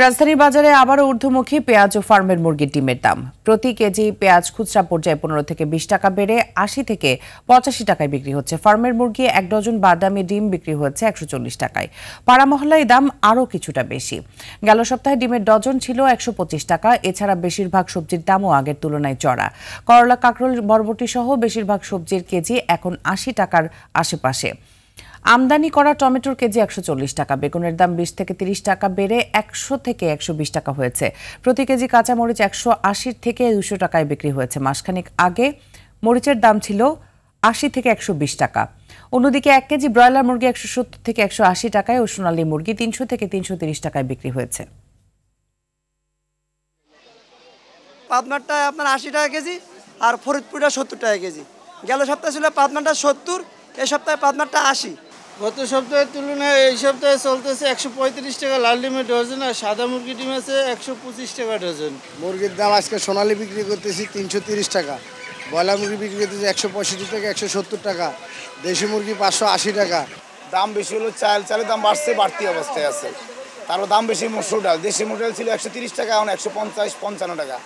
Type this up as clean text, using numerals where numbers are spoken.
রাজধানীর বাজারে আবারও ঊর্ধ্বমুখী পেঁয়াজ ও ফার্মের মুরগির ডিমের দাম। প্রতি কেজি পেঁয়াজ খুচরা পর্যায়ে 15 থেকে 20 টাকা বেড়ে 80 থেকে 85 টাকায় বিক্রি হচ্ছে। ফার্মের মুরগি 1 ডজন বাদামি ডিম বিক্রি হচ্ছে 140 টাকায়। পাড়া মহল্লায় দাম আরও কিছুটা বেশি। গেল সপ্তাহে ডিমের ডজন ছিল 125 টাকা। এছাড়া বেশিরভাগ সবজির দামও আগের তুলনায় চড়া। করলা, কাঁকরোল, বরবটি সহ বেশিরভাগ সবজির কেজি এখন 80 টাকার আশেপাশে। আমদানি করা টমেটোর কেজি 140 টাকা। বেগুনের দাম 20 থেকে 30 টাকা বেড়ে 100 থেকে 120 টাকা হয়েছে। প্রতি কেজি কাঁচামরিচ 180 থেকে 200 টাকায় বিক্রি হয়েছে। মাসখানেক আগে মরিচের দাম ছিল 80 থেকে 120 টাকা। অন্যদিকে 1 কেজি ব্রয়লার মুরগি 170 থেকে 180 টাকায় ও সোনালী মুরগি 300 থেকে 330 টাকায় বিক্রি হয়েছে। পাবনারটা আপনার 80 টাকা কেজি আর ফরিদপুরটা 70 টাকা কেজি। গেল সপ্তাহে ছিল পাবনারটা 70, এই সপ্তাহে পাবনারটা 80। গত সপ্তাহের তুলনায় এই সপ্তাহে চলতেছে 135 টাকা লাল ডিমের ডজন, আর সাদা মুরগি ডিম আছে 125 টাকা ডজন। মুরগির দাম আজকে সোনালী বিক্রি করতেছি 330 টাকা, ব্রয়লার মুরগি বিক্রি করতেছি 165 থেকে 170 টাকা, দেশি মুরগি 580 টাকা। দাম বেশি হলো চালের দাম বাড়তি অবস্থায় আছে। তারও দাম বেশি মসুর ডাল, দেশি মসুর ডাল ছিল 130 টাকা, এখন 150-55 টাকা।